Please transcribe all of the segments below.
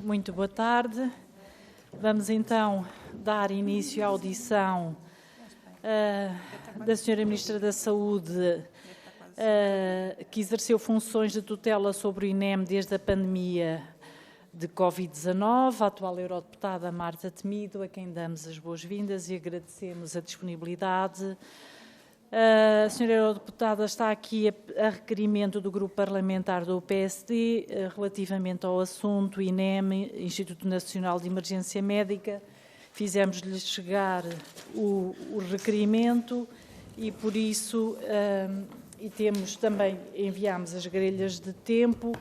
Muito boa tarde. Vamos então dar início à audição da Sra. Ministra da Saúde, que exerceu funções de tutela sobre o INEM desde a pandemia de Covid-19, a atual eurodeputada Marta Temido, a quem damos as boas-vindas e agradecemos a disponibilidade. A senhora eurodeputada está aqui a requerimento do grupo parlamentar do PSD relativamente ao assunto INEM, Instituto Nacional de Emergência Médica. Fizemos-lhe chegar o requerimento e, por isso, e temos também, enviámos as grelhas de tempo.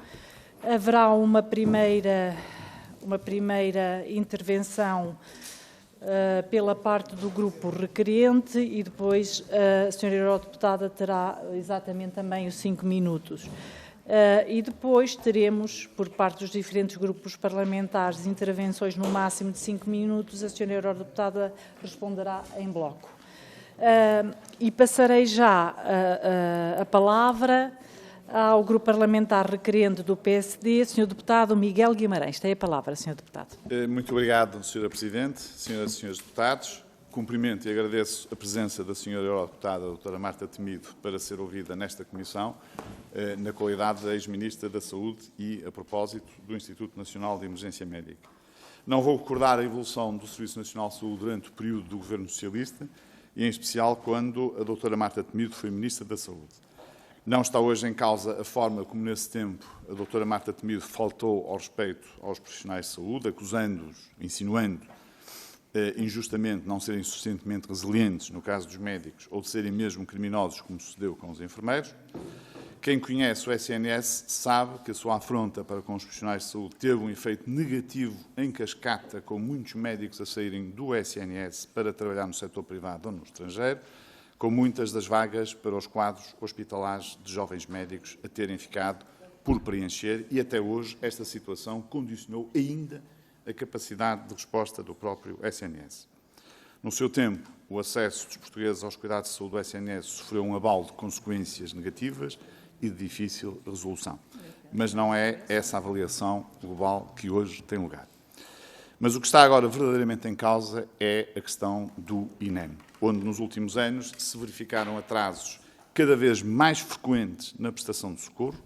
Haverá uma primeira intervenção pela parte do grupo requerente e depois a senhora eurodeputada terá exatamente também os 5 minutos. E depois teremos, por parte dos diferentes grupos parlamentares, intervenções no máximo de 5 minutos. A senhora eurodeputada responderá em bloco. E passarei já a palavra ao grupo parlamentar requerente do PSD, Sr. Deputado Miguel Guimarães. Tem a palavra, Sr. Deputado. Muito obrigado, Sra. Presidente, Senhoras e Senhores Deputados. Cumprimento e agradeço a presença da Sra. Eurodeputada, a Dra. Marta Temido, para ser ouvida nesta Comissão, na qualidade de ex-Ministra da Saúde e a propósito do Instituto Nacional de Emergência Médica. Não vou recordar a evolução do Serviço Nacional de Saúde durante o período do Governo Socialista e, em especial, quando a Dra. Marta Temido foi Ministra da Saúde. Não está hoje em causa a forma como, nesse tempo, a Dra. Marta Temido faltou ao respeito aos profissionais de saúde, acusando-os, insinuando, injustamente, não serem suficientemente resilientes, no caso dos médicos, ou de serem mesmo criminosos, como sucedeu com os enfermeiros. Quem conhece o SNS sabe que a sua afronta para com os profissionais de saúde teve um efeito negativo em cascata, com muitos médicos a saírem do SNS para trabalhar no setor privado ou no estrangeiro, com muitas das vagas para os quadros hospitalares de jovens médicos a terem ficado por preencher e até hoje esta situação condicionou ainda a capacidade de resposta do próprio SNS. No seu tempo, o acesso dos portugueses aos cuidados de saúde do SNS sofreu um abalo de consequências negativas e de difícil resolução. Mas não é essa avaliação global que hoje tem lugar. Mas o que está agora verdadeiramente em causa é a questão do INEM, onde nos últimos anos se verificaram atrasos cada vez mais frequentes na prestação de socorro,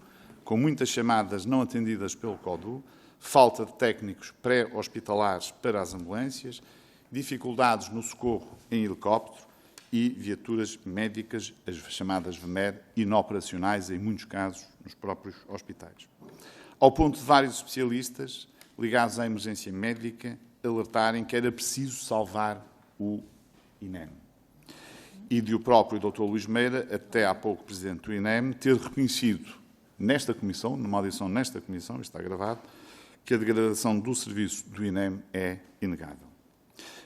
com muitas chamadas não atendidas pelo CODU, falta de técnicos pré-hospitalares para as ambulâncias, dificuldades no socorro em helicóptero e viaturas médicas, as chamadas VMER, inoperacionais, em muitos casos, nos próprios hospitais. Ao ponto de vários especialistas ligados à emergência médica alertarem que era preciso salvar o INEM. E de o próprio Dr. Luís Meira, até há pouco Presidente do INEM, ter reconhecido nesta Comissão, numa audição nesta Comissão, isto está gravado, que a degradação do serviço do INEM é inegável.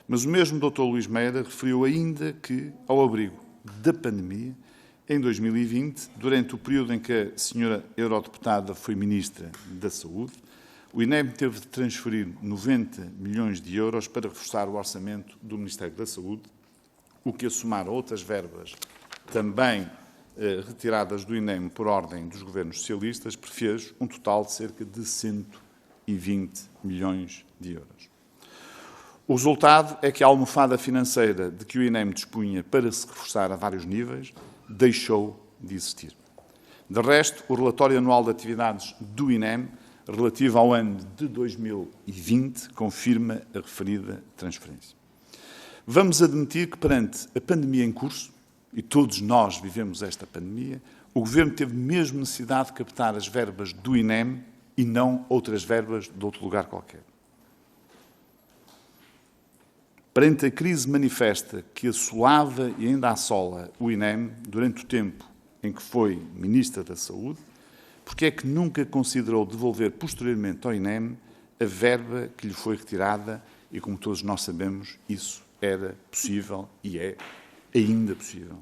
Mas o mesmo Dr. Luís Meira referiu ainda que, ao abrigo da pandemia, em 2020, durante o período em que a senhora eurodeputada foi Ministra da Saúde, o INEM teve de transferir 90 milhões de euros para reforçar o orçamento do Ministério da Saúde, o que, a somar a outras verbas também retiradas do INEM por ordem dos governos socialistas, prefez um total de cerca de 120 milhões de euros. O resultado é que a almofada financeira de que o INEM dispunha para se reforçar a vários níveis deixou de existir. De resto, o relatório anual de atividades do INEM relativo ao ano de 2020, confirma a referida transferência. Vamos admitir que, perante a pandemia em curso, e todos nós vivemos esta pandemia, o Governo teve mesmo necessidade de captar as verbas do INEM e não outras verbas de outro lugar qualquer. Perante a crise manifesta que assolava e ainda assola o INEM durante o tempo em que foi Ministra da Saúde, porque é que nunca considerou devolver posteriormente ao INEM a verba que lhe foi retirada e, como todos nós sabemos, isso era possível e é ainda possível.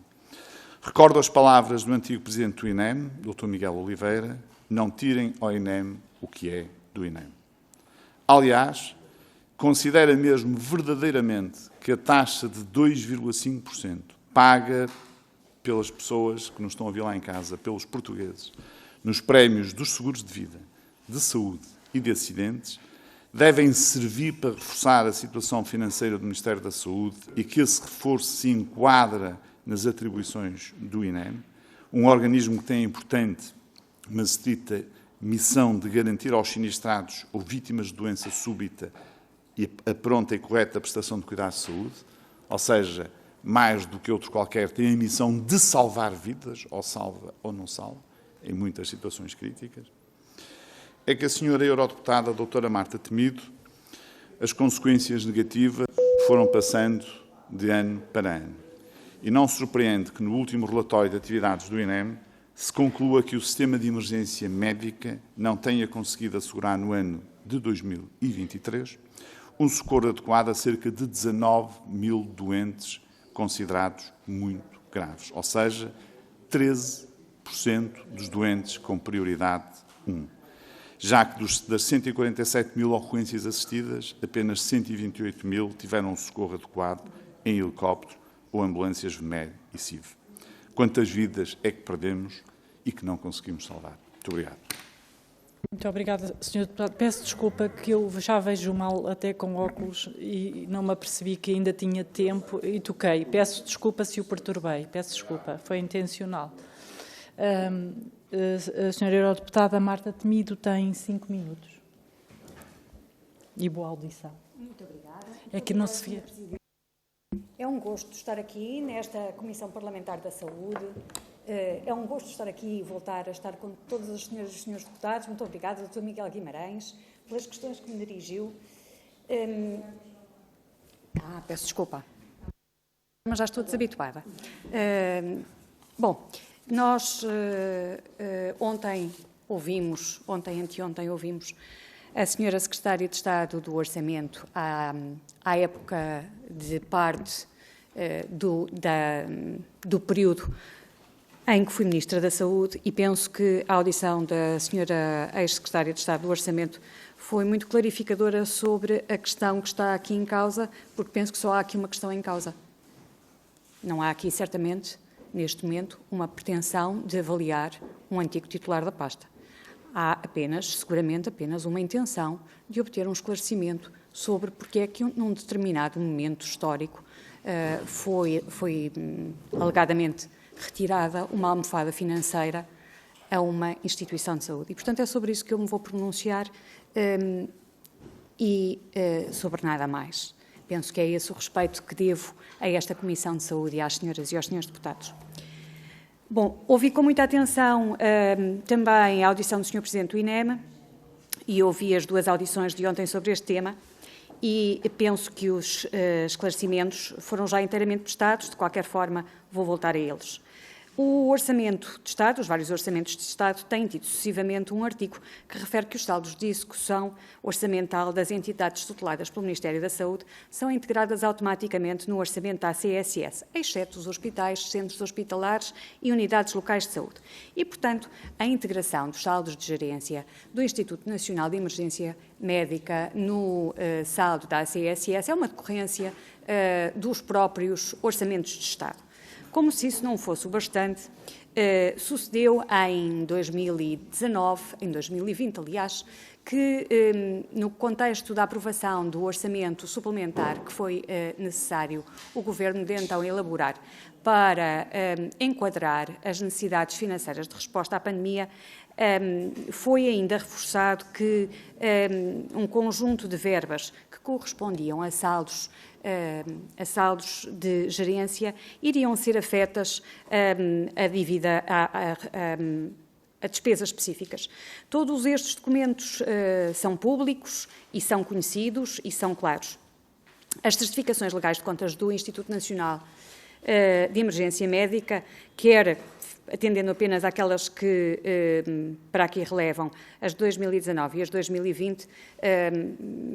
Recordo as palavras do antigo Presidente do INEM, Dr. Miguel Oliveira, não tirem ao INEM o que é do INEM. Aliás, considera mesmo verdadeiramente que a taxa de 2,5% paga pelas pessoas que nos estão a ouvir lá em casa, pelos portugueses, nos prémios dos seguros de vida, de saúde e de acidentes, devem servir para reforçar a situação financeira do Ministério da Saúde e que esse reforço se enquadra nas atribuições do INEM, um organismo que tem a importante, mas estrita missão de garantir aos sinistrados ou vítimas de doença súbita a pronta e correta prestação de cuidados de saúde, ou seja, mais do que outro qualquer, tem a missão de salvar vidas, ou salva ou não salva, em muitas situações críticas. É que a senhora eurodeputada, a doutora Marta Temido, as consequências negativas foram passando de ano para ano. E não surpreende que no último relatório de atividades do INEM se conclua que o sistema de emergência médica não tenha conseguido assegurar no ano de 2023 um socorro adequado a cerca de 19 mil doentes considerados muito graves, ou seja, 13% dos doentes com prioridade 1. Já que das 147 mil ocorrências assistidas, apenas 128 mil tiveram um socorro adequado em helicóptero ou ambulâncias VMED e CIV. Quantas vidas é que perdemos e que não conseguimos salvar? Muito obrigado. Muito obrigada, Sr. Deputado. Peço desculpa que eu já vejo mal até com óculos e não me apercebi que ainda tinha tempo e toquei. Peço desculpa se o perturbei. Peço desculpa. Foi intencional. A senhora eurodeputada Marta Temido tem 5 minutos. E boa audição. Muito obrigada. É que não se vê. É um gosto estar aqui nesta Comissão Parlamentar da Saúde. É um gosto estar aqui e voltar a estar com todas as senhoras e os senhores deputados. Muito obrigada, Dr. Miguel Guimarães, pelas questões que me dirigiu. Peço desculpa, mas já estou desabituada. Bom, nós ontem, anteontem ouvimos a senhora Secretária de Estado do Orçamento à época de parte do período em que fui Ministra da Saúde, e penso que a audição da senhora ex-Secretária de Estado do Orçamento foi muito clarificadora sobre a questão que está aqui em causa, porque penso que só há aqui uma questão em causa. Não há aqui, certamente, neste momento, uma pretensão de avaliar um antigo titular da pasta. Há seguramente apenas uma intenção de obter um esclarecimento sobre porque é que num determinado momento histórico foi alegadamente retirada uma almofada financeira a uma instituição de saúde. E, portanto, é sobre isso que eu me vou pronunciar e sobre nada mais. Penso que é esse o respeito que devo a esta Comissão de Saúde e às senhoras e aos senhores deputados. Bom, ouvi com muita atenção também a audição do Sr. Presidente do INEM e ouvi as 2 audições de ontem sobre este tema e penso que os esclarecimentos foram já inteiramente prestados. De qualquer forma, vou voltar a eles. O Orçamento de Estado, os vários Orçamentos de Estado, têm tido sucessivamente um artigo que refere que os saldos de execução orçamental das entidades tuteladas pelo Ministério da Saúde são integradas automaticamente no orçamento da ACSS, exceto os hospitais, centros hospitalares e unidades locais de saúde. E, portanto, a integração dos saldos de gerência do Instituto Nacional de Emergência Médica no saldo da ACSS é uma decorrência dos próprios orçamentos de Estado. Como se isso não fosse o bastante, sucedeu em 2019, em 2020, aliás, que no contexto da aprovação do orçamento suplementar que foi necessário o Governo de então elaborar para enquadrar as necessidades financeiras de resposta à pandemia, foi ainda reforçado que um conjunto de verbas que correspondiam a saldos de gerência iriam ser afetas a dívida a despesas específicas. Todos estes documentos são públicos e são conhecidos e são claros. As certificações legais de contas do Instituto Nacional de Emergência Médica, quer atendendo apenas àquelas que para aqui relevam, as de 2019 e as de 2020,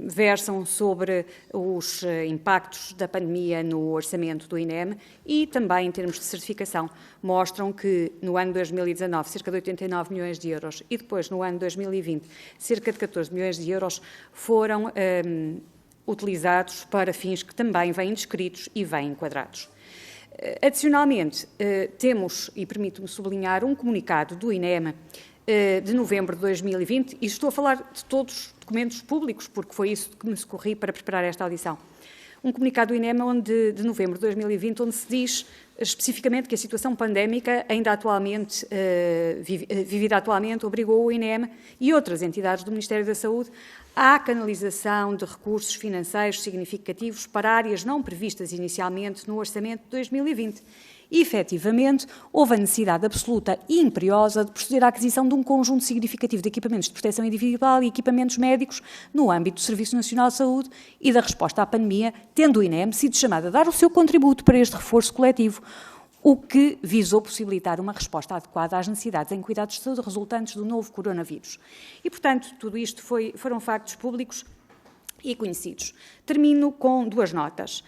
versam sobre os impactos da pandemia no orçamento do INEM e também, em termos de certificação, mostram que no ano 2019 cerca de 89 milhões de euros e depois no ano 2020 cerca de 14 milhões de euros foram utilizados para fins que também vêm descritos e vêm enquadrados. Adicionalmente, temos, e permito-me sublinhar, um comunicado do INEM de novembro de 2020, e estou a falar de todos os documentos públicos, porque foi isso que me socorri para preparar esta audição. Um comunicado do INEM de novembro de 2020, onde se diz especificamente que a situação pandémica vivida atualmente obrigou o INEM e outras entidades do Ministério da Saúde à canalização de recursos financeiros significativos para áreas não previstas inicialmente no Orçamento de 2020. E, efetivamente, houve a necessidade absoluta e imperiosa de proceder à aquisição de um conjunto significativo de equipamentos de proteção individual e equipamentos médicos no âmbito do Serviço Nacional de Saúde e da resposta à pandemia, tendo o INEM sido chamado a dar o seu contributo para este reforço coletivo, o que visou possibilitar uma resposta adequada às necessidades em cuidados de saúde resultantes do novo coronavírus. E, portanto, tudo isto foram factos públicos e conhecidos. Termino com 2 notas.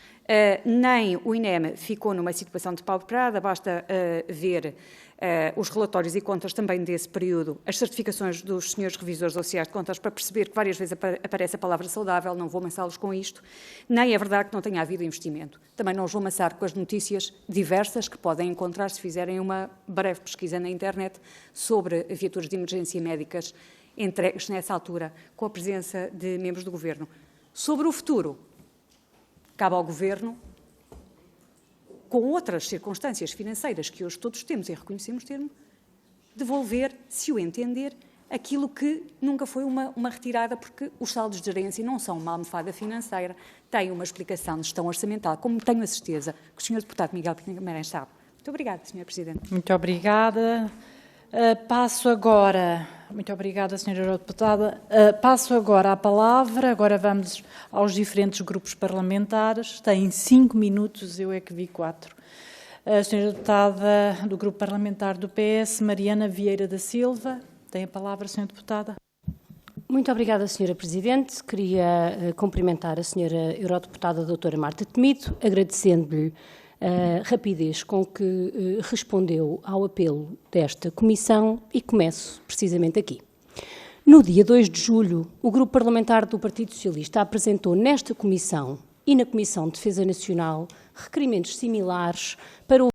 Nem o INEM ficou numa situação de pau-de-prada, basta ver os relatórios e contas também desse período, as certificações dos senhores revisores oficiais de contas, para perceber que várias vezes aparece a palavra saudável, não vou amassá-los com isto, nem é verdade que não tenha havido investimento. Também não os vou amassar com as notícias diversas que podem encontrar se fizerem uma breve pesquisa na internet sobre viaturas de emergência médicas entregues nessa altura, com a presença de membros do Governo. Sobre o futuro, cabe ao Governo, com outras circunstâncias financeiras que hoje todos temos e reconhecemos termos, devolver, se o entender, aquilo que nunca foi uma retirada, porque os saldos de gerência não são uma almofada financeira, têm uma explicação de gestão orçamental, como tenho a certeza que o Sr. Deputado Miguel Guimarães sabe. Muito obrigada, Sra. Presidente. Muito obrigada. Passo agora... Muito obrigada, Sra. Eurodeputada. Passo agora a palavra. Agora vamos aos diferentes grupos parlamentares. Têm 5 minutos, eu é que vi 4. A Sra. Deputada do Grupo Parlamentar do PS, Mariana Vieira da Silva. Tem a palavra, Sra. Deputada. Muito obrigada, Sra. Presidente. Queria cumprimentar a Sra. Eurodeputada doutora Marta Temido, agradecendo-lhe a rapidez com que respondeu ao apelo desta Comissão e começo precisamente aqui. No dia 2 de julho, o Grupo Parlamentar do Partido Socialista apresentou nesta Comissão e na Comissão de Defesa Nacional requerimentos similares para o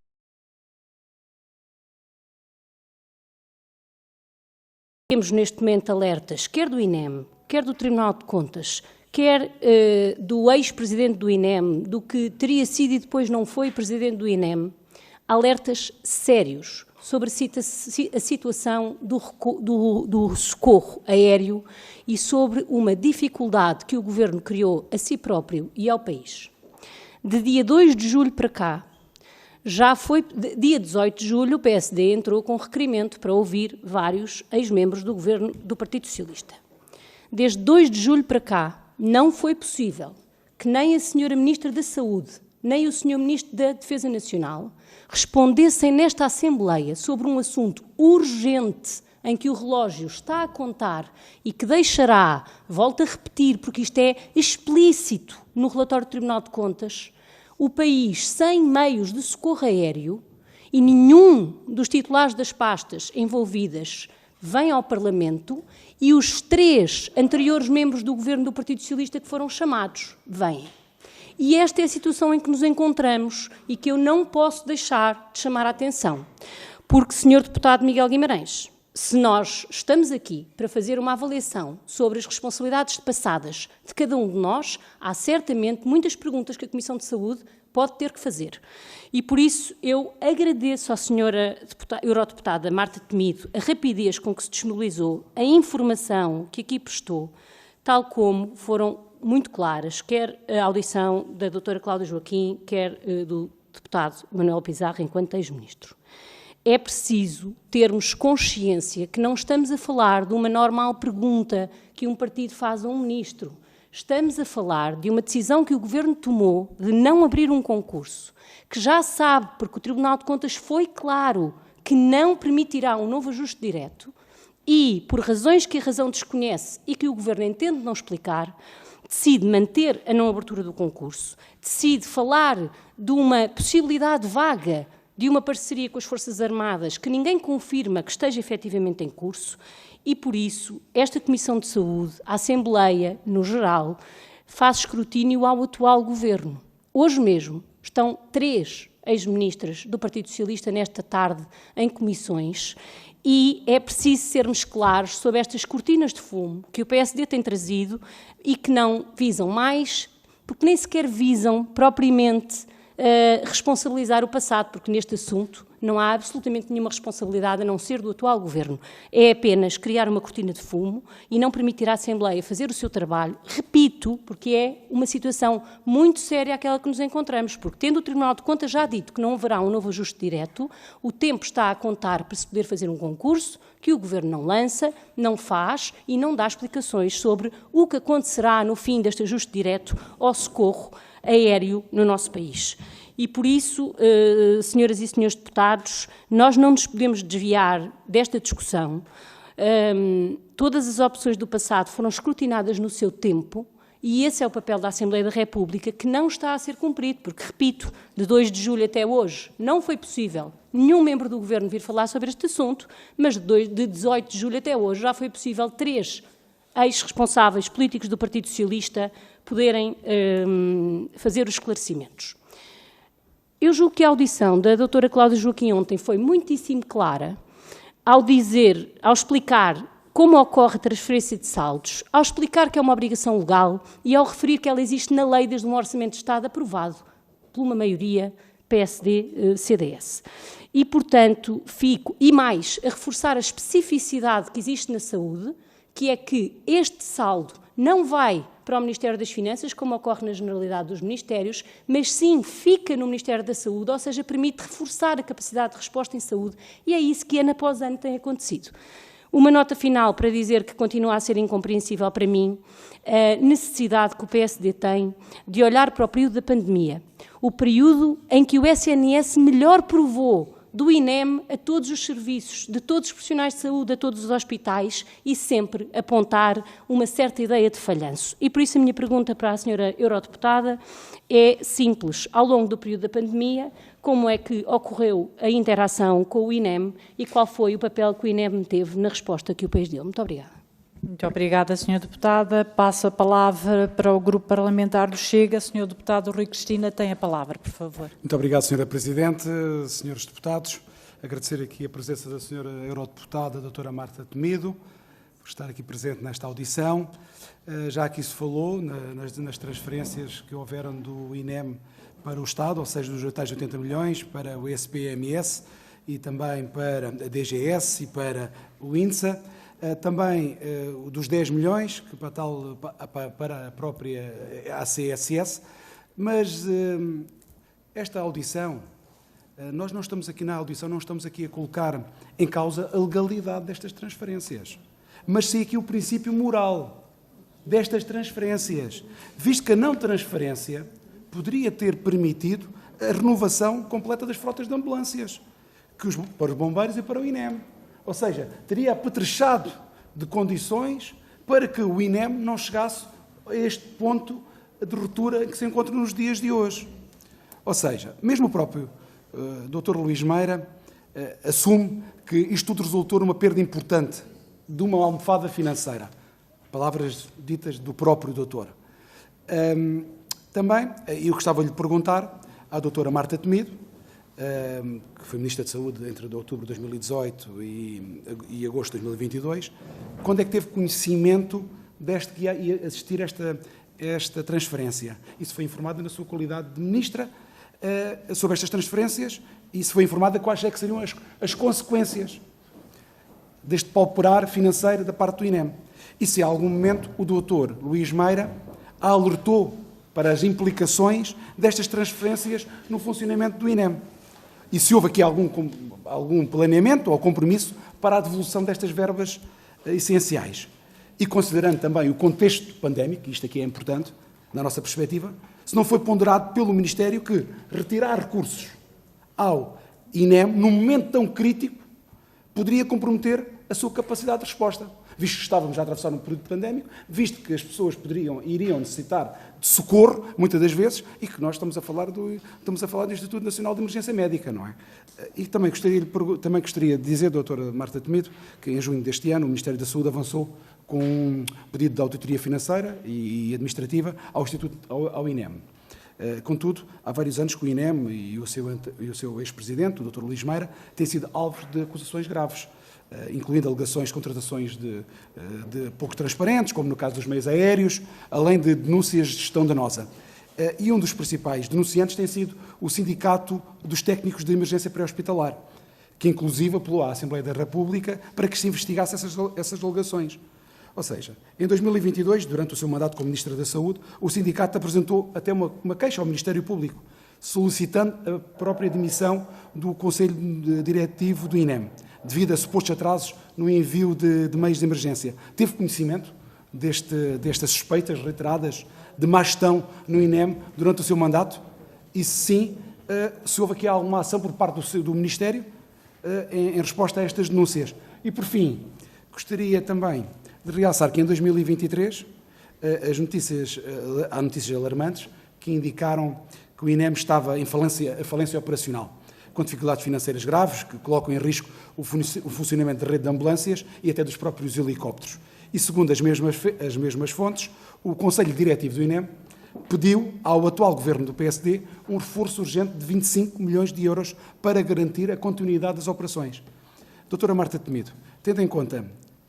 Temos neste momento alertas, quer do INEM, quer do Tribunal de Contas, quer do ex-presidente do INEM, do que teria sido e depois não foi presidente do INEM, alertas sérios sobre a situação do socorro aéreo e sobre uma dificuldade que o Governo criou a si próprio e ao país. De dia 2 de julho para cá, já foi, dia 18 de julho, o PSD entrou com requerimento para ouvir vários ex-membros do Governo do Partido Socialista. Desde 2 de julho para cá, não foi possível que nem a Sra. Ministra da Saúde, nem o Sr. Ministro da Defesa Nacional respondessem nesta Assembleia sobre um assunto urgente em que o relógio está a contar e que deixará, volto a repetir, porque isto é explícito no relatório do Tribunal de Contas, o país sem meios de socorro aéreo e nenhum dos titulares das pastas envolvidas vem ao Parlamento e os 3 anteriores membros do Governo do Partido Socialista que foram chamados vêm. E esta é a situação em que nos encontramos e que eu não posso deixar de chamar a atenção. Porque, Sr. Deputado Miguel Guimarães, se nós estamos aqui para fazer uma avaliação sobre as responsabilidades passadas de cada um de nós, há certamente muitas perguntas que a Comissão de Saúde pode ter que fazer. E por isso eu agradeço à Sra. Eurodeputada Marta Temido a rapidez com que se disponibilizou, a informação que aqui prestou, tal como foram muito claras, quer a audição da doutora Cláudia Joaquim, quer do deputado Manuel Pizarro, enquanto ex-ministro. É preciso termos consciência que não estamos a falar de uma normal pergunta que um partido faz a um ministro. Estamos a falar de uma decisão que o Governo tomou de não abrir um concurso, que já sabe, porque o Tribunal de Contas foi claro, que não permitirá um novo ajuste direto e, por razões que a razão desconhece e que o Governo entende não explicar, decide manter a não abertura do concurso, decide falar de uma possibilidade vaga de uma parceria com as Forças Armadas que ninguém confirma que esteja efetivamente em curso e, por isso, esta Comissão de Saúde, a Assembleia, no geral, faz escrutínio ao atual Governo. Hoje mesmo estão 3 ex-ministras do Partido Socialista nesta tarde em comissões E é preciso sermos claros sobre estas cortinas de fumo que o PSD tem trazido e que não visam mais, porque nem sequer visam propriamente responsabilizar o passado, porque neste assunto não há absolutamente nenhuma responsabilidade a não ser do atual Governo. É apenas criar uma cortina de fumo e não permitir à Assembleia fazer o seu trabalho, repito, porque é uma situação muito séria aquela que nos encontramos, porque tendo o Tribunal de Contas já dito que não haverá um novo ajuste direto, o tempo está a contar para se poder fazer um concurso que o Governo não lança, não faz e não dá explicações sobre o que acontecerá no fim deste ajuste direto ao socorro aéreo no nosso país. E por isso, senhoras e senhores deputados, nós não nos podemos desviar desta discussão. Todas as opções do passado foram escrutinadas no seu tempo e esse é o papel da Assembleia da República, que não está a ser cumprido, porque, repito, de 2 de julho até hoje não foi possível nenhum membro do Governo vir falar sobre este assunto, mas de 18 de julho até hoje já foi possível 3 ex-responsáveis políticos do Partido Socialista poderem fazer os esclarecimentos. Eu julgo que a audição da doutora Cláudia Joaquim ontem foi muitíssimo clara ao explicar como ocorre a transferência de saldos, ao explicar que é uma obrigação legal e ao referir que ela existe na lei desde um Orçamento de Estado aprovado por uma maioria PSD-CDS. E, portanto, a reforçar a especificidade que existe na saúde, que é que este saldo não vai para o Ministério das Finanças, como ocorre na generalidade dos ministérios, mas sim fica no Ministério da Saúde, ou seja, permite reforçar a capacidade de resposta em saúde, e é isso que ano após ano tem acontecido. Uma nota final para dizer que continua a ser incompreensível para mim a necessidade que o PSD tem de olhar para o período da pandemia, o período em que o SNS melhor provou do INEM a todos os serviços, de todos os profissionais de saúde, a todos os hospitais, e sempre apontar uma certa ideia de falhanço. E por isso a minha pergunta para a senhora eurodeputada é simples. Ao longo do período da pandemia, como é que ocorreu a interação com o INEM e qual foi o papel que o INEM teve na resposta que o país deu? Muito obrigada. Muito obrigada, senhora deputada. Passo a palavra para o Grupo Parlamentar do Chega. Senhor deputado Rui Cristina tem a palavra, por favor. Muito obrigado, senhora Presidente, senhores deputados. Agradecer aqui a presença da senhora eurodeputada, doutora Marta Temido, por estar aqui presente nesta audição. Já aqui se falou nas transferências que houveram do INEM para o Estado, ou seja, dos tais 80 milhões, para o SPMS e também para a DGS e para o INSA. Também dos 10 milhões, que para a própria ACSS, mas esta audição, nós não estamos aqui na audição, não estamos aqui a colocar em causa a legalidade destas transferências, mas sim aqui o princípio moral destas transferências, visto que a não transferência poderia ter permitido a renovação completa das frotas de ambulâncias, para os bombeiros e para o INEM. Ou seja, teria apetrechado de condições para que o INEM não chegasse a este ponto de ruptura em que se encontra nos dias de hoje. Ou seja, mesmo o próprio Dr. Luís Meira assume que isto tudo resultou numa perda importante de uma almofada financeira. Palavras ditas do próprio doutor. Também, eu gostava de lhe perguntar à doutora Marta Temido, que foi Ministra de Saúde entre outubro de 2018 e agosto de 2022, quando é que teve conhecimento deste que ia assistir a esta transferência? E se foi informada na sua qualidade de Ministra sobre estas transferências e se foi informada quais é que seriam as consequências deste pauperar financeiro da parte do INEM? E se a algum momento o doutor Luís Meira a alertou para as implicações destas transferências no funcionamento do INEM? E se houve aqui algum planeamento ou compromisso para a devolução destas verbas essenciais? E considerando também o contexto pandémico, isto aqui é importante, na nossa perspectiva, se não foi ponderado pelo Ministério que retirar recursos ao INEM, num momento tão crítico, poderia comprometer a sua capacidade de resposta, visto que estávamos a atravessar um período pandémico, visto que as pessoas iriam necessitar de socorro, muitas das vezes, e que nós estamos a falar do Instituto Nacional de Emergência Médica, não é? E também gostaria de dizer, doutora Marta Temido, que em junho deste ano o Ministério da Saúde avançou com um pedido de auditoria financeira e administrativa ao INEM. Contudo, há vários anos que o INEM e o seu ex-presidente, o Dr. Luís Meira, têm sido alvos de acusações graves incluindo alegações de contratações de pouco transparentes, como no caso dos meios aéreos, além de denúncias de gestão danosa. E um dos principais denunciantes tem sido o Sindicato dos Técnicos de Emergência Pré-Hospitalar, que inclusive apelou à Assembleia da República para que se investigasse essas alegações. Ou seja, em 2022, durante o seu mandato como Ministra da Saúde, o sindicato apresentou até uma queixa ao Ministério Público, solicitando a própria demissão do Conselho Diretivo do INEM, devido a supostos atrasos no envio de meios de emergência. Teve conhecimento destas suspeitas reiteradas de má gestão no INEM durante o seu mandato? E se sim, se houve aqui alguma ação por parte do Ministério em resposta a estas denúncias? E, por fim, gostaria também de realçar que em 2023 há notícias alarmantes que indicaram que o INEM estava em falência operacional, com dificuldades financeiras graves que colocam em risco o funcionamento da rede de ambulâncias e até dos próprios helicópteros. E, segundo as mesmas fontes, o Conselho Diretivo do INEM pediu ao atual governo do PSD um reforço urgente de 25 milhões de euros para garantir a continuidade das operações. Doutora Marta Temido, tendo em conta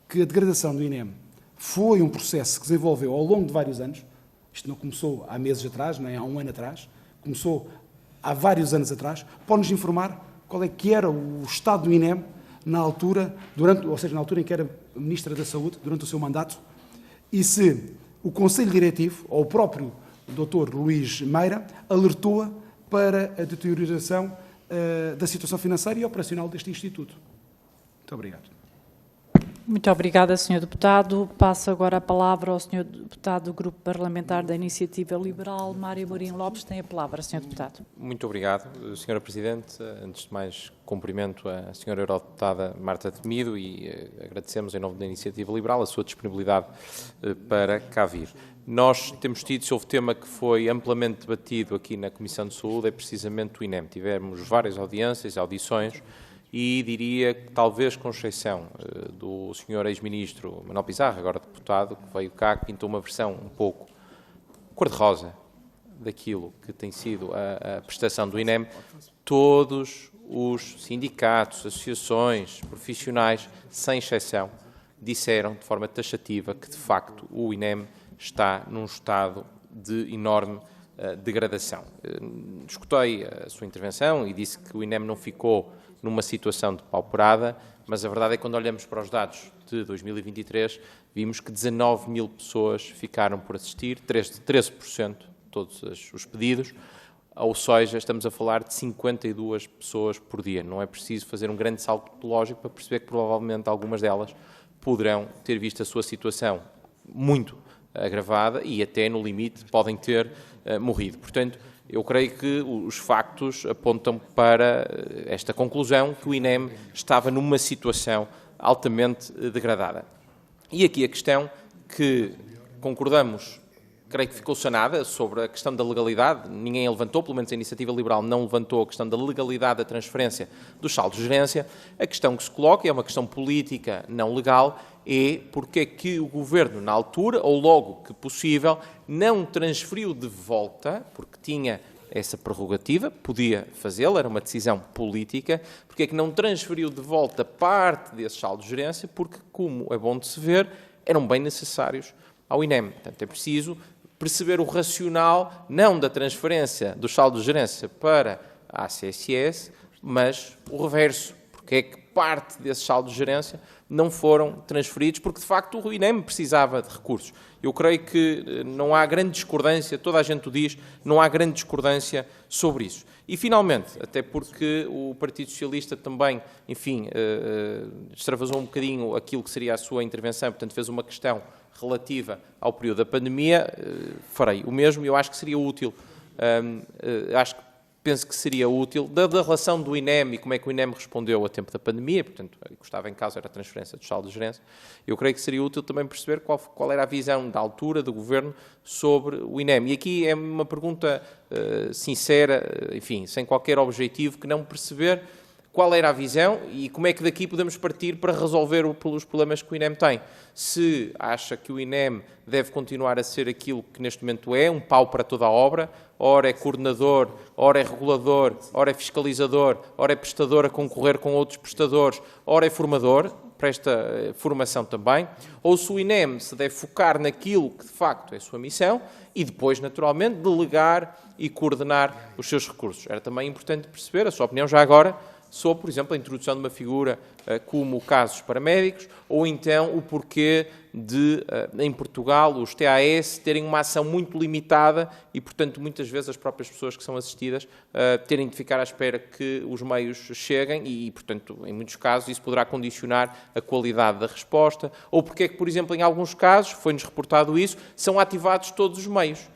que a degradação do INEM foi um processo que se desenvolveu ao longo de vários anos, isto não começou há meses atrás, nem há um ano atrás, começou há vários anos atrás, pode-nos informar qual é que era o estado do INEM na altura, na altura em que era Ministra da Saúde, durante o seu mandato, e se o Conselho Diretivo, ou o próprio Dr. Luís Meira, alertou-a para a deterioração da situação financeira e operacional deste Instituto. Muito obrigado. Muito obrigada, Sr. Deputado. Passo agora a palavra ao Sr. Deputado do Grupo Parlamentar da Iniciativa Liberal, Mário Mourinho Lopes. Tem a palavra, Sr. Deputado. Muito obrigado, Sra. Presidente. Antes de mais, cumprimento a Sra. Eurodeputada Marta Temido e agradecemos, em nome da Iniciativa Liberal, a sua disponibilidade para cá vir. Nós temos tido, se houve tema que foi amplamente debatido aqui na Comissão de Saúde, é precisamente o INEM. Tivemos várias audições, e diria que, talvez com exceção do Sr. ex-ministro Manuel Pizarro, agora deputado, que veio cá, que pintou uma versão um pouco cor-de-rosa daquilo que tem sido a prestação do INEM, todos os sindicatos, associações, profissionais, sem exceção, disseram de forma taxativa que, de facto, o INEM está num estado de enorme degradação. Escutei a sua intervenção e disse que o INEM não ficou numa situação de pauperada, mas a verdade é que quando olhamos para os dados de 2023, vimos que 19 mil pessoas ficaram por assistir, 13% de todos os pedidos, ou seja, estamos a falar de 52 pessoas por dia. Não é preciso fazer um grande salto lógico para perceber que provavelmente algumas delas poderão ter visto a sua situação muito agravada e até, no limite, podem ter morrido. Portanto, eu creio que os factos apontam para esta conclusão, que o INEM estava numa situação altamente degradada. E aqui a questão que concordamos, creio que ficou sanada, sobre a questão da legalidade. Ninguém a levantou, pelo menos a Iniciativa Liberal não levantou a questão da legalidade da transferência dos saldos de gerência. A questão que se coloca, é uma questão política, não legal, é porque é que o Governo, na altura, ou logo que possível, não transferiu de volta, porque tinha essa prerrogativa, podia fazê-lo, era uma decisão política, porque é que não transferiu de volta parte desses saldos de gerência, porque, como é bom de se ver, eram bem necessários ao INEM. Portanto, é preciso perceber o racional, não da transferência dos saldos de gerência para a ACSS, mas o reverso, porque é que parte desses saldos de gerência não foram transferidos, porque de facto o INEM precisava de recursos. Eu creio que não há grande discordância, toda a gente o diz, não há grande discordância sobre isso. E finalmente, até porque o Partido Socialista também, enfim, extravasou um bocadinho aquilo que seria a sua intervenção, portanto fez uma questão relativa ao período da pandemia, farei o mesmo. Eu acho que seria útil, penso que seria útil, da relação do INEM e como é que o INEM respondeu a tempo da pandemia, portanto, o que estava em causa era a transferência dos saldos de gerência. Eu creio que seria útil também perceber qual era a visão da altura do Governo sobre o INEM. E aqui é uma pergunta sincera, enfim, sem qualquer objetivo, que não perceber qual era a visão e como é que daqui podemos partir para resolver os problemas que o INEM tem. Se acha que o INEM deve continuar a ser aquilo que neste momento é, um pau para toda a obra, ora é coordenador, ora é regulador, ora é fiscalizador, ora é prestador a concorrer com outros prestadores, ora é formador, para esta formação também, ou se o INEM se deve focar naquilo que de facto é a sua missão e depois, naturalmente, delegar e coordenar os seus recursos. Era também importante perceber a sua opinião já agora sobre, por exemplo, a introdução de uma figura como o caso dos paramédicos, ou então o porquê de, em Portugal, os TAS terem uma ação muito limitada e, portanto, muitas vezes as próprias pessoas que são assistidas terem de ficar à espera que os meios cheguem e, portanto, em muitos casos isso poderá condicionar a qualidade da resposta, ou porque é que, por exemplo, em alguns casos, foi-nos reportado isso, são ativados todos os meios.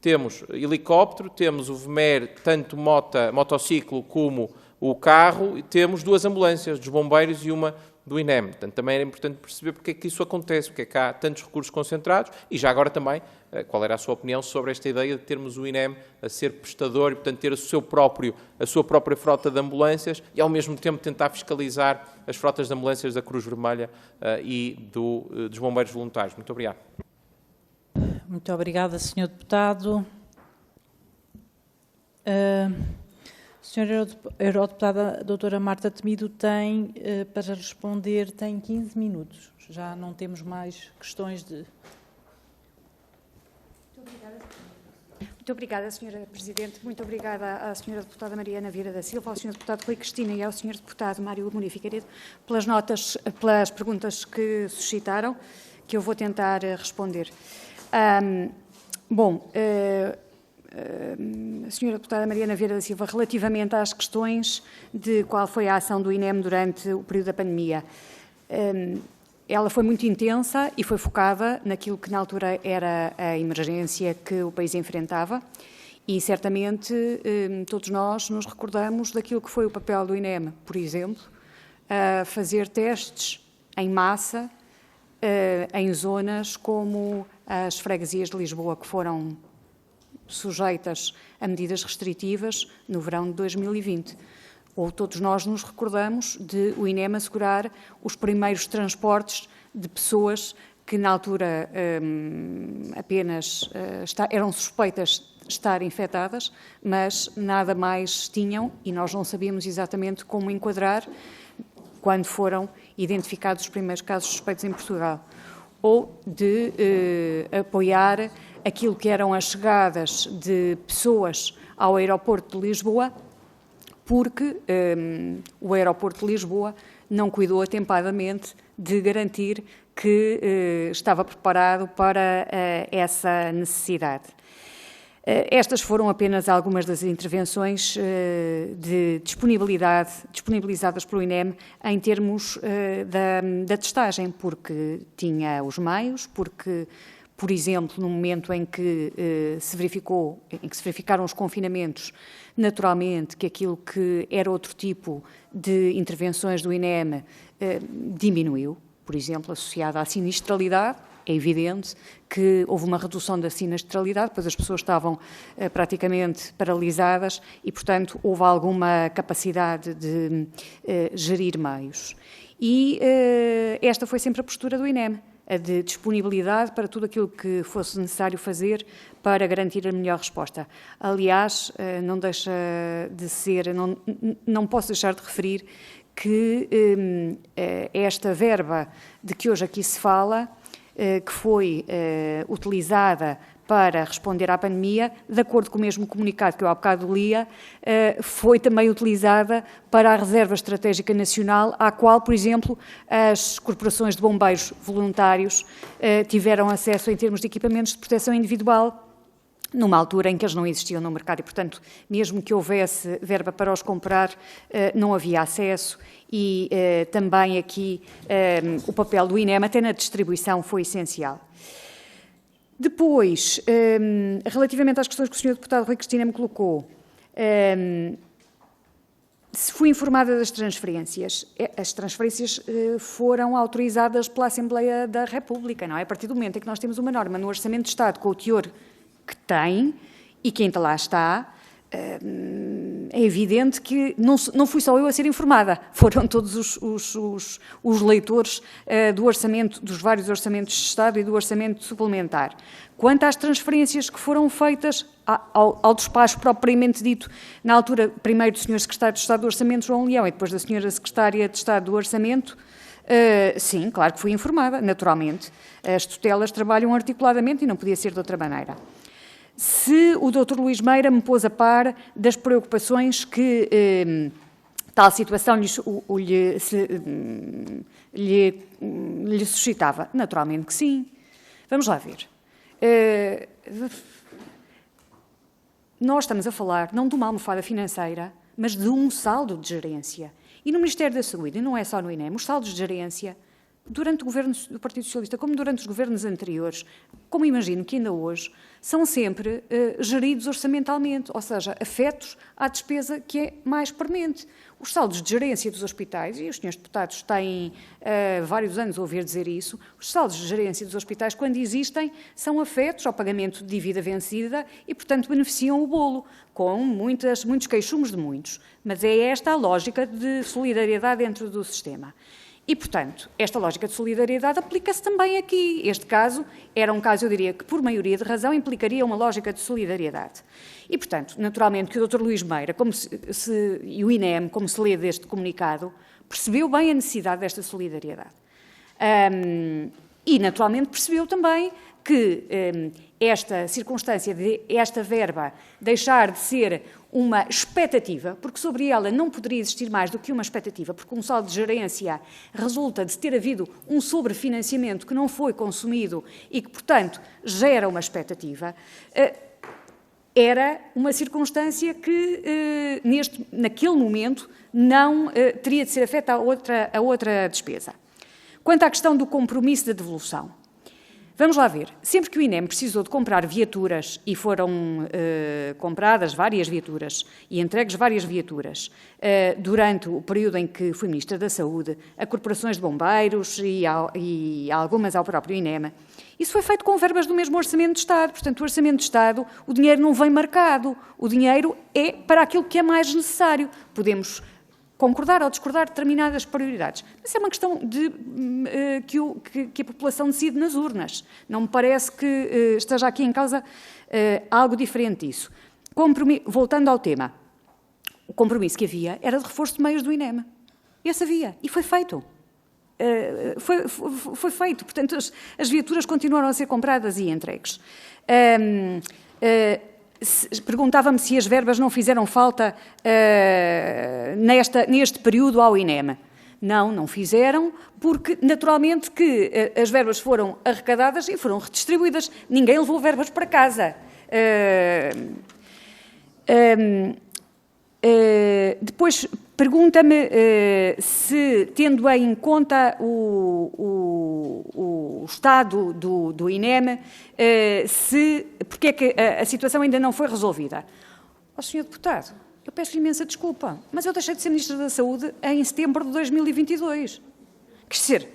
Temos helicóptero, temos o VMER, tanto motociclo como o carro, e temos 2 ambulâncias, dos bombeiros e uma do INEM. Portanto, também era importante perceber porque é que isso acontece, porque é que há tantos recursos concentrados e já agora também, qual era a sua opinião sobre esta ideia de termos o INEM a ser prestador e, portanto, ter a sua própria frota de ambulâncias e, ao mesmo tempo, tentar fiscalizar as frotas de ambulâncias da Cruz Vermelha e dos bombeiros voluntários. Muito obrigado. Muito obrigada, Sr. Deputado. Senhora Eurodeputada doutora Marta Temido tem, para responder, tem 15 minutos. Já não temos mais questões de... Muito obrigada, Sra. Presidente. Muito obrigada à Sra. Deputada Mariana Vieira da Silva, ao Sr. Deputado Rui Cristina e ao Sr. Deputado Mário Muniz Figueiredo pelas perguntas que suscitaram, que eu vou tentar responder. A Sra. Deputada Mariana Vieira da Silva, relativamente às questões de qual foi a ação do INEM durante o período da pandemia, ela foi muito intensa e foi focada naquilo que na altura era a emergência que o país enfrentava e certamente todos nós nos recordamos daquilo que foi o papel do INEM, por exemplo, a fazer testes em massa em zonas como as freguesias de Lisboa, que foram sujeitas a medidas restritivas no verão de 2020. Ou todos nós nos recordamos de o INEM assegurar os primeiros transportes de pessoas que na altura apenas eram suspeitas de estar infectadas, mas nada mais tinham e nós não sabíamos exatamente como enquadrar quando foram identificados os primeiros casos suspeitos em Portugal. Ou de apoiar aquilo que eram as chegadas de pessoas ao aeroporto de Lisboa, porque o aeroporto de Lisboa não cuidou atempadamente de garantir que estava preparado para essa necessidade. Estas foram apenas algumas das intervenções de disponibilizadas pelo INEM em termos da testagem, porque tinha os meios, porque, por exemplo, no momento em que se verificaram os confinamentos, naturalmente que aquilo que era outro tipo de intervenções do INEM diminuiu, por exemplo, associada à sinistralidade. É evidente que houve uma redução da sinistralidade, pois as pessoas estavam praticamente paralisadas e, portanto, houve alguma capacidade de gerir meios. E esta foi sempre a postura do INEM, a de disponibilidade para tudo aquilo que fosse necessário fazer para garantir a melhor resposta. Aliás, não deixa de ser, não posso deixar de referir que esta verba de que hoje aqui se fala, que foi utilizada para responder à pandemia, de acordo com o mesmo comunicado que eu há bocado lia, foi também utilizada para a Reserva Estratégica Nacional, à qual, por exemplo, as corporações de bombeiros voluntários tiveram acesso em termos de equipamentos de proteção individual, numa altura em que eles não existiam no mercado e, portanto, mesmo que houvesse verba para os comprar, não havia acesso e também aqui o papel do INEM, até na distribuição, foi essencial. Depois, relativamente às questões que o Sr. Deputado Rui Cristina me colocou, se fui informada das transferências, as transferências foram autorizadas pela Assembleia da República, não é? A partir do momento em que nós temos uma norma no Orçamento de Estado com o teor que tem e que ainda lá está, é evidente que não fui só eu a ser informada, foram todos os leitores do orçamento, dos vários orçamentos de Estado e do orçamento suplementar. Quanto às transferências que foram feitas ao despacho propriamente dito, na altura, primeiro do Sr. Secretário de Estado do Orçamento, João Leão, e depois da Sra. Secretária de Estado do Orçamento, Sim, claro que fui informada, naturalmente. As tutelas trabalham articuladamente e não podia ser de outra maneira. Se o Dr. Luís Meira me pôs a par das preocupações que tal situação lhe suscitava, naturalmente que sim. Vamos lá ver. Nós estamos a falar não de uma almofada financeira, mas de um saldo de gerência. E no Ministério da Saúde, e não é só no INEM, os saldos de gerência, durante o governo do Partido Socialista, como durante os governos anteriores, como imagino que ainda hoje, são sempre geridos orçamentalmente, ou seja, afetos à despesa que é mais premente. Os saldos de gerência dos hospitais, e os senhores deputados têm vários anos a ouvir dizer isso, os saldos de gerência dos hospitais, quando existem, são afetos ao pagamento de dívida vencida e, portanto, beneficiam o bolo, com muitos queixumes de muitos. Mas é esta a lógica de solidariedade dentro do sistema. E, portanto, esta lógica de solidariedade aplica-se também aqui. Este caso era um caso, eu diria, que por maioria de razão implicaria uma lógica de solidariedade. E, portanto, naturalmente que o Dr. Luís Meira e o INEM, como se lê deste comunicado, percebeu bem a necessidade desta solidariedade. E, naturalmente, percebeu também que esta circunstância de esta verba deixar de ser uma expectativa, porque sobre ela não poderia existir mais do que uma expectativa, porque um saldo de gerência resulta de ter havido um sobrefinanciamento que não foi consumido e que, portanto, gera uma expectativa, era uma circunstância que, naquele momento, não teria de ser afeta a outra despesa. Quanto à questão do compromisso da devolução, vamos lá ver. Sempre que o INEM precisou de comprar viaturas e foram compradas várias viaturas e entregues várias viaturas durante o período em que fui Ministra da Saúde, a corporações de bombeiros e algumas ao próprio INEM, isso foi feito com verbas do mesmo Orçamento de Estado. Portanto, o Orçamento de Estado, o dinheiro não vem marcado. O dinheiro é para aquilo que é mais necessário. Podemos concordar ou discordar de determinadas prioridades. Mas é uma questão que a população decide nas urnas. Não me parece que esteja aqui em causa algo diferente disso. Voltando ao tema, o compromisso que havia era de reforço de meios do INEM. Esse havia, e foi feito. Foi feito. Portanto, as viaturas continuaram a ser compradas e entregues. Perguntava-me se as verbas não fizeram falta neste período ao INEM. Não fizeram, porque naturalmente que as verbas foram arrecadadas e foram redistribuídas. Ninguém levou verbas para casa. Depois pergunta-me se, tendo em conta o estado do INEM, porque é que a situação ainda não foi resolvida. Ó, Sr. Deputado, eu peço imensa desculpa, mas eu deixei de ser Ministra da Saúde em setembro de 2022. Quer dizer,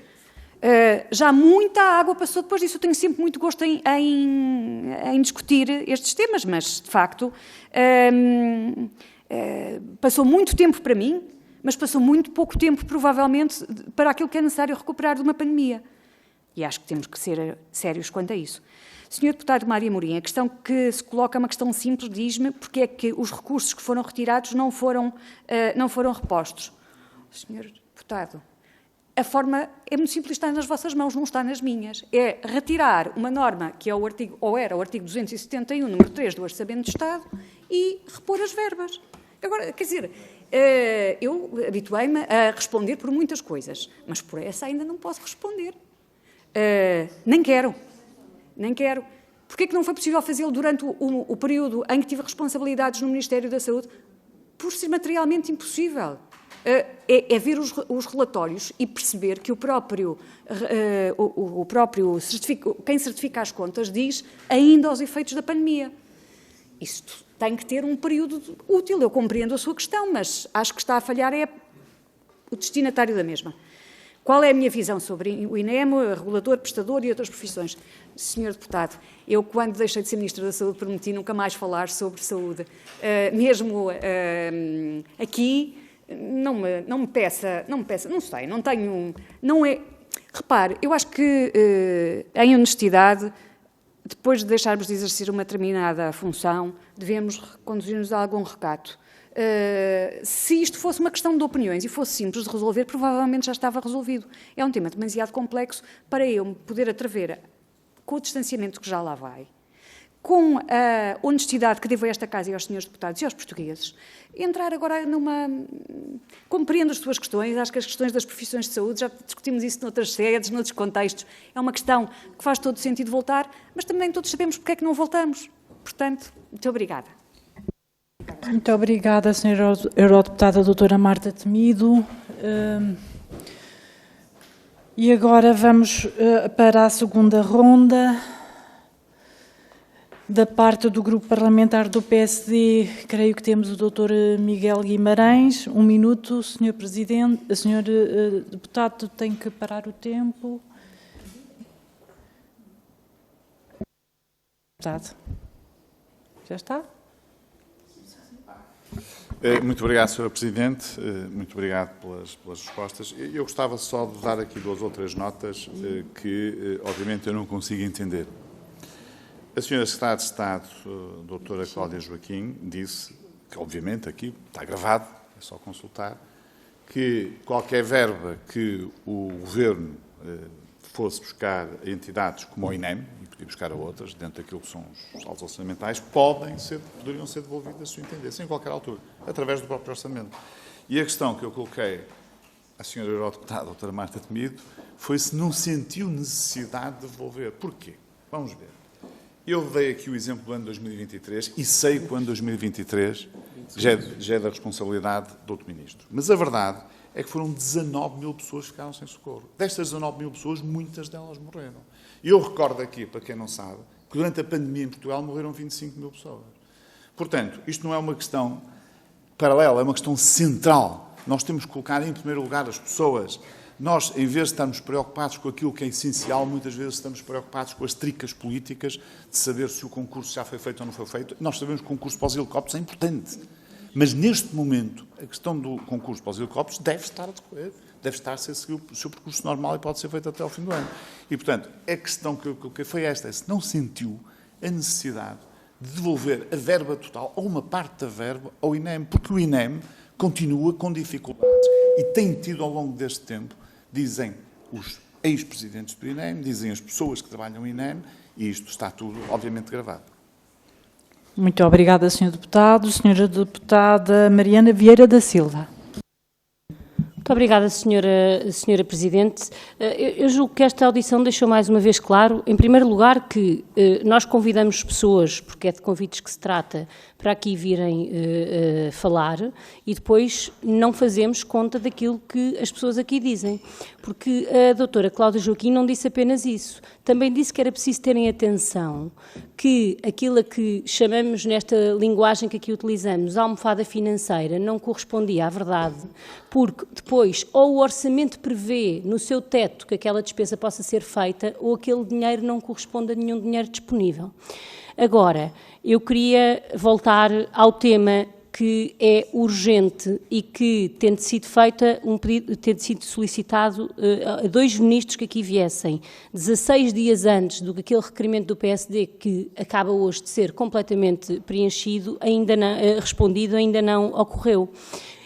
já muita água passou depois disso. Eu tenho sempre muito gosto em discutir estes temas, mas, de facto, passou muito tempo para mim, mas passou muito pouco tempo, provavelmente, para aquilo que é necessário recuperar de uma pandemia. E acho que temos que ser sérios quanto a isso. Sr. Deputado Mário Amorim, a questão que se coloca é uma questão simples, diz-me porque é que os recursos que foram retirados não foram repostos. Sr. Deputado, a forma é muito simples, está nas vossas mãos, não está nas minhas. É retirar uma norma que é era o artigo 271, número 3 do Orçamento de Estado e repor as verbas. Agora, quer dizer, eu habituei-me a responder por muitas coisas, mas por essa ainda não posso responder. Nem quero. Porquê é que não foi possível fazê-lo durante o período em que tive responsabilidades no Ministério da Saúde? Por ser materialmente impossível. É ver os relatórios e perceber que quem certifica as contas diz ainda aos efeitos da pandemia. Isto tem que ter um período útil. Eu compreendo a sua questão, mas acho que está a falhar o destinatário da mesma. Qual é a minha visão sobre o INEM, regulador, prestador e outras profissões? Senhor Deputado, eu, quando deixei de ser Ministra da Saúde, prometi nunca mais falar sobre saúde. Mesmo aqui, não me peça, não sei, não tenho, não é... Repare, eu acho que, em honestidade, depois de deixarmos de exercer uma determinada função, devemos conduzir-nos a algum recato. Se isto fosse uma questão de opiniões e fosse simples de resolver, provavelmente já estava resolvido. É um tema demasiado complexo para eu me poder atrever, com o distanciamento que já lá vai, com a honestidade que devo a esta Casa e aos senhores deputados e aos portugueses, entrar agora numa... Compreendo as suas questões, acho que as questões das profissões de saúde, já discutimos isso noutras sedes, noutros contextos, é uma questão que faz todo sentido voltar, mas também todos sabemos porque é que não voltamos. Portanto, muito obrigada. Muito obrigada, Sra. Eurodeputada doutora Marta Temido. E agora vamos para a segunda ronda. Da parte do Grupo Parlamentar do PSD, creio que temos o Dr. Miguel Guimarães. 1 minuto, Sr. Presidente. Sr. Deputado, tem que parar o tempo. Deputado. Já está? Muito obrigado, Sra. Presidente. Muito obrigado pelas respostas. Eu gostava só de dar aqui 2 ou 3 notas que, obviamente, eu não consigo entender. A Sra. Secretária de Estado, doutora Cláudia Joaquim, disse, que obviamente aqui está gravado, é só consultar, que qualquer verba que o Governo fosse buscar a entidades como o INEM, e podia buscar a outras, dentro daquilo que são os saldos orçamentais, poderiam ser devolvidas, se o entendessem, em qualquer altura, através do próprio orçamento. E a questão que eu coloquei à Sra. Eurodeputada, doutora Marta Temido, foi se não sentiu necessidade de devolver. Porquê? Vamos ver. Eu dei aqui o exemplo do ano 2023 e sei que o ano 2023 já é da responsabilidade do outro Ministro. Mas a verdade é que foram 19 mil pessoas que ficaram sem socorro. Destas 19 mil pessoas, muitas delas morreram. E eu recordo aqui, para quem não sabe, que durante a pandemia em Portugal morreram 25 mil pessoas. Portanto, isto não é uma questão paralela, é uma questão central. Nós temos que colocar em primeiro lugar as pessoas. Nós, em vez de estarmos preocupados com aquilo que é essencial, muitas vezes estamos preocupados com as tricas políticas de saber se o concurso já foi feito ou não foi feito. Nós sabemos que o concurso para os helicópteros é importante. Mas, neste momento, a questão do concurso para os helicópteros deve estar a decorrer, deve estar a seguir o seu percurso normal e pode ser feito até ao fim do ano. E, portanto, a questão que eu coloquei foi esta, se não sentiu a necessidade de devolver a verba total, ou uma parte da verba, ao INEM, porque o INEM continua com dificuldades e tem tido, ao longo deste tempo, dizem os ex-presidentes do INEM, dizem as pessoas que trabalham no INEM, e isto está tudo, obviamente, gravado. Muito obrigada, Sr. Deputado. Sra. Deputada Mariana Vieira da Silva. Muito obrigada, Senhora Presidente. Eu julgo que esta audição deixou mais uma vez claro, em primeiro lugar, que nós convidamos pessoas, porque é de convites que se trata, para aqui virem falar, e depois não fazemos conta daquilo que as pessoas aqui dizem. Porque a doutora Cláudia Joaquim não disse apenas isso, também disse que era preciso terem atenção que aquilo a que chamamos, nesta linguagem que aqui utilizamos, almofada financeira, não correspondia à verdade, porque depois ou o orçamento prevê no seu teto que aquela despesa possa ser feita, ou aquele dinheiro não corresponde a nenhum dinheiro disponível. Agora, eu queria voltar ao tema que é urgente e que tendo sido feita um pedido, tendo sido solicitado a 2 ministros que aqui viessem 16 dias antes do que aquele requerimento do PSD que acaba hoje de ser completamente preenchido, ainda não, respondido, ainda não ocorreu.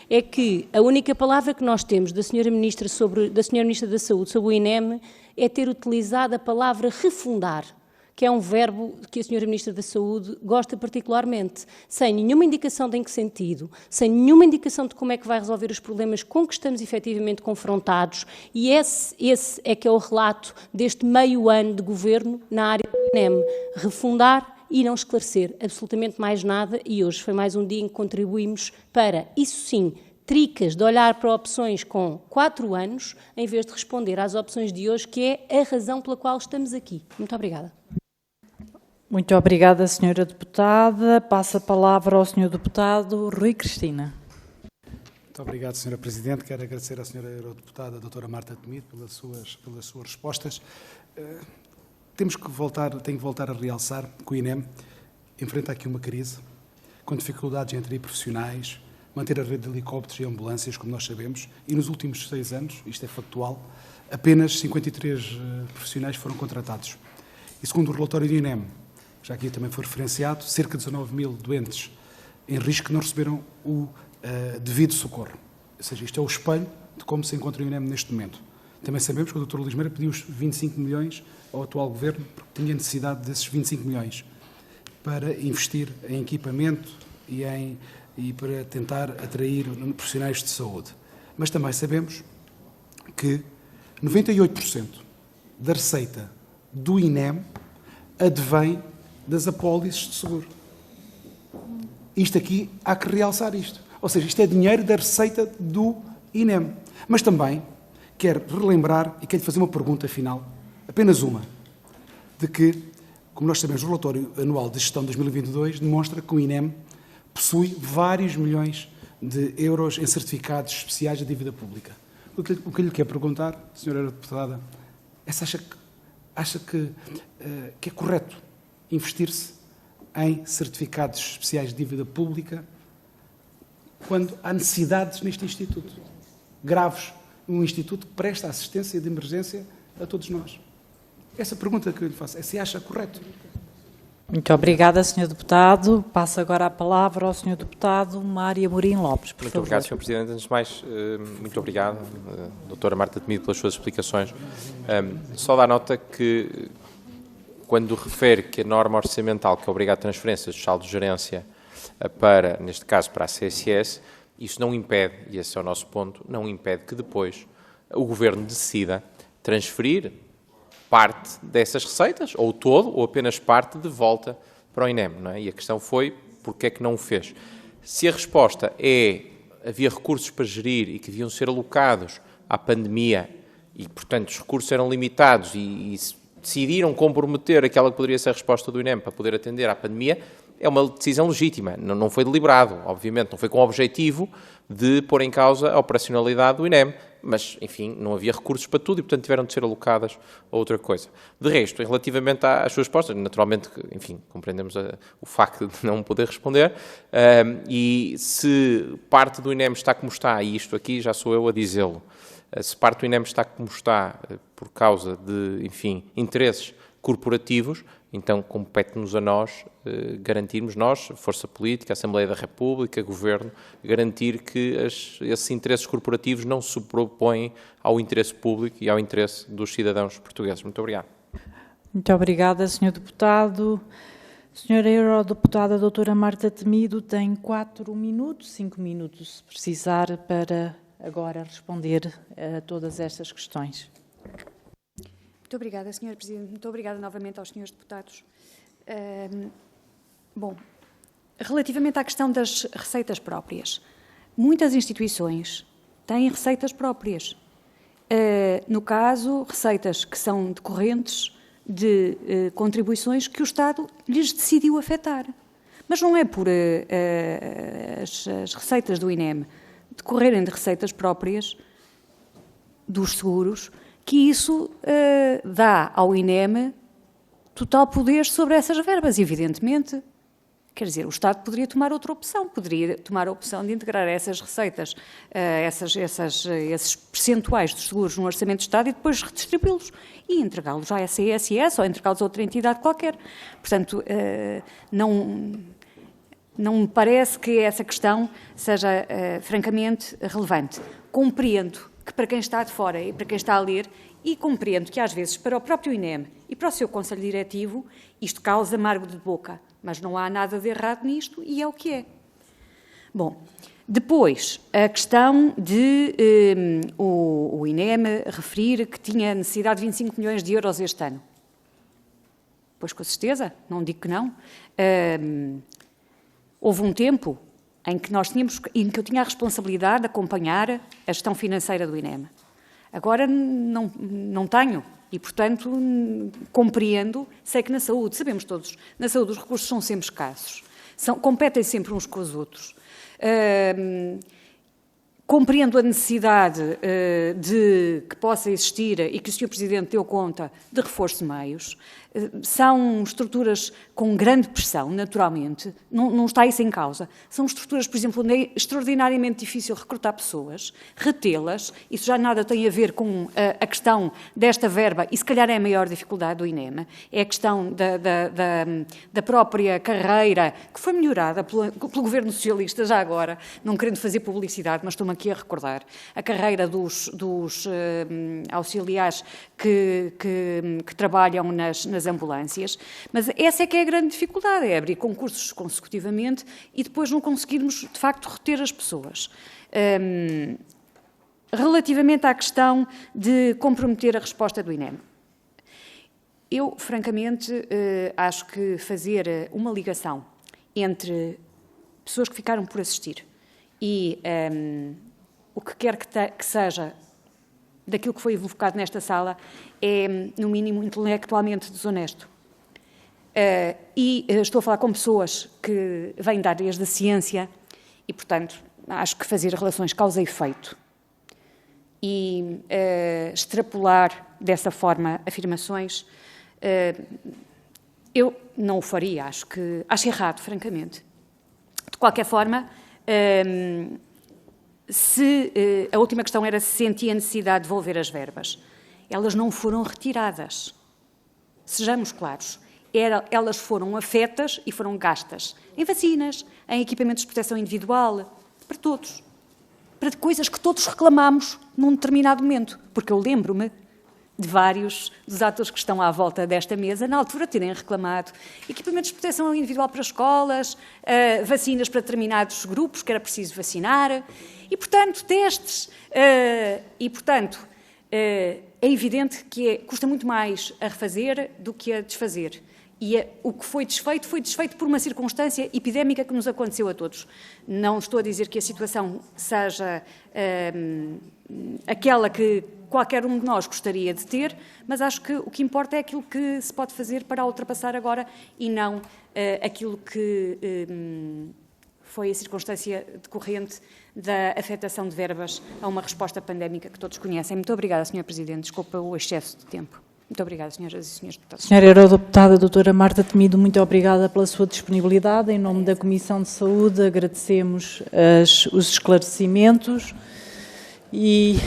É que a única palavra que nós temos da Sra. Ministra da Saúde sobre o INEM é ter utilizado a palavra refundar, que é um verbo que a Sra. Ministra da Saúde gosta particularmente, sem nenhuma indicação de em que sentido, sem nenhuma indicação de como é que vai resolver os problemas com que estamos efetivamente confrontados, e esse é que é o relato deste meio ano de governo na área do INEM, refundar e não esclarecer absolutamente mais nada, e hoje foi mais um dia em que contribuímos para, isso sim, tricas de olhar para opções com 4 anos, em vez de responder às opções de hoje, que é a razão pela qual estamos aqui. Muito obrigada. Muito obrigada, Sra. Deputada. Passo a palavra ao Sr. Deputado Rui Cristina. Muito obrigado, Sra. Presidente. Quero agradecer à Sra. Eurodeputada, a doutora Marta Temido, pelas suas respostas. Tenho que voltar a realçar que o INEM enfrenta aqui uma crise, com dificuldades em atrair profissionais, manter a rede de helicópteros e ambulâncias, como nós sabemos, e nos últimos 6 anos, isto é factual, apenas 53 profissionais foram contratados. E segundo o relatório do INEM, já aqui também foi referenciado, cerca de 19 mil doentes em risco que não receberam o devido socorro. Ou seja, isto é o espelho de como se encontra o INEM neste momento. Também sabemos que o Dr. Luís Meira pediu os 25 milhões ao atual Governo, porque tinha necessidade desses 25 milhões para investir em equipamento e para tentar atrair profissionais de saúde. Mas também sabemos que 98% da receita do INEM advém das apólices de seguro. Isto aqui, há que realçar isto. Ou seja, isto é dinheiro da receita do INEM. Mas também quero relembrar e quero fazer uma pergunta final, apenas uma, de que, como nós sabemos, o relatório anual de gestão de 2022 demonstra que o INEM possui vários milhões de euros em certificados especiais de dívida pública. O que eu lhe quero perguntar, Sra. Deputada, é se acha que é correto investir-se em certificados especiais de dívida pública quando há necessidades neste Instituto, graves, um Instituto que presta assistência de emergência a todos nós. Essa pergunta que eu lhe faço é se acha correto. Muito obrigada, Sr. Deputado. Passo agora a palavra ao Sr. Deputado Mário Amorim Lopes, por favor. Muito obrigado, Sr. Presidente. Antes de mais, muito obrigado, doutora Marta Temido, pelas suas explicações. Só dá nota que, quando refere que a norma orçamental que obriga a transferência do saldo de gerência para, neste caso, para a CSS, isso não impede, e esse é o nosso ponto, não impede que depois o Governo decida transferir parte dessas receitas, ou todo, ou apenas parte, de volta para o INEM, não é? E a questão foi, porque é que não o fez? Se a resposta é, havia recursos para gerir e que deviam ser alocados à pandemia, e, portanto, os recursos eram limitados e decidiram comprometer aquela que poderia ser a resposta do INEM para poder atender à pandemia, é uma decisão legítima, não foi deliberado, obviamente, não foi com o objetivo de pôr em causa a operacionalidade do INEM, mas, enfim, não havia recursos para tudo e, portanto, tiveram de ser alocadas a outra coisa. De resto, relativamente às suas respostas, naturalmente, enfim, compreendemos o facto de não poder responder, e se parte do INEM está como está, e isto aqui já sou eu a dizê-lo, se parte do INEM está como está por causa de, enfim, interesses corporativos, então compete-nos a nós garantirmos, nós, Força Política, Assembleia da República, Governo, garantir que esses interesses corporativos não se sobrepõem ao interesse público e ao interesse dos cidadãos portugueses. Muito obrigado. Muito obrigada, Sr. Deputado. Senhora Eurodeputada doutora Marta Temido tem 4 minutos, 5 minutos, se precisar, para agora responder a todas estas questões. Muito obrigada, Sr. Presidente. Muito obrigada novamente aos senhores deputados. Bom, relativamente à questão das receitas próprias, muitas instituições têm receitas próprias. No caso, receitas que são decorrentes de contribuições que o Estado lhes decidiu afetar. Mas não é por as receitas do INEM decorrerem de receitas próprias dos seguros que isso dá ao INEM total poder sobre essas verbas, evidentemente. Quer dizer, o Estado poderia tomar outra opção, poderia tomar a opção de integrar essas receitas, esses percentuais dos seguros no Orçamento do Estado e depois redistribuí-los e entregá-los à CSS ou entregá-los a outra entidade qualquer. Portanto, não me parece que essa questão seja francamente relevante. Compreendo que para quem está de fora e para quem está a ler, e compreendo que às vezes para o próprio INEM e para o seu Conselho Diretivo, isto causa amargo de boca, mas não há nada de errado nisto e é o que é. Bom, depois, a questão de o INEM referir que tinha necessidade de 25 milhões de euros este ano. Pois com certeza, não digo que não. Houve um tempo em que eu tinha a responsabilidade de acompanhar a gestão financeira do INEM. Agora não tenho e, portanto, compreendo, sei que na saúde, sabemos todos, na saúde os recursos são sempre escassos, competem sempre uns com os outros. Compreendo a necessidade de que possa existir, e que o Sr. Presidente deu conta, de reforço de meios. São estruturas com grande pressão, naturalmente, não está isso em causa. São estruturas, por exemplo, onde é extraordinariamente difícil recrutar pessoas, retê-las, isso já nada tem a ver com a questão desta verba, e se calhar é a maior dificuldade do INEM, é a questão da própria carreira, que foi melhorada pelo governo socialista, já agora, não querendo fazer publicidade, mas estou-me aqui a recordar, a carreira dos auxiliares que trabalham nas ambulâncias, mas essa é que é a grande dificuldade, é abrir concursos consecutivamente e depois não conseguirmos, de facto, reter as pessoas. Relativamente à questão de comprometer a resposta do INEM, eu, francamente, acho que fazer uma ligação entre pessoas que ficaram por assistir e o que quer que seja daquilo que foi evocado nesta sala é, no mínimo, intelectualmente desonesto. Estou a falar com pessoas que vêm de áreas da ciência e, portanto, acho que fazer relações causa e efeito e extrapolar dessa forma afirmações, eu não o faria, acho errado, francamente. De qualquer forma, a última questão era se sentia a necessidade de devolver as verbas. Elas não foram retiradas. Sejamos claros. Elas foram afetas e foram gastas em vacinas, em equipamentos de proteção individual, para todos. Para coisas que todos reclamamos num determinado momento. Porque eu lembro-me de vários dos atores que estão à volta desta mesa, na altura, terem reclamado equipamentos de proteção individual para escolas, vacinas para determinados grupos que era preciso vacinar, e, portanto, testes. É evidente que custa muito mais a refazer do que a desfazer. E o que foi desfeito por uma circunstância epidémica que nos aconteceu a todos. Não estou a dizer que a situação seja aquela que qualquer um de nós gostaria de ter, mas acho que o que importa é aquilo que se pode fazer para a ultrapassar agora e não aquilo que foi a circunstância decorrente da afetação de verbas a uma resposta pandémica que todos conhecem. Muito obrigada, Sr. Presidente. Desculpa o excesso de tempo. Muito obrigada, senhoras e senhores deputados. Senhora Eurodeputada doutora Marta Temido, muito obrigada pela sua disponibilidade. Em nome da Comissão de Saúde, agradecemos os esclarecimentos e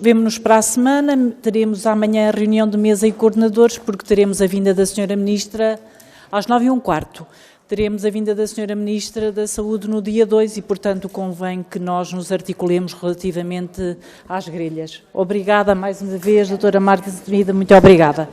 vemo-nos para a semana. Teremos amanhã a reunião de mesa e coordenadores, porque teremos a vinda da senhora Ministra às 9h15. Teremos a vinda da senhora Ministra da Saúde no dia 2 e, portanto, convém que nós nos articulemos relativamente às grelhas. Obrigada mais uma vez, doutora Marta Temido, muito obrigada.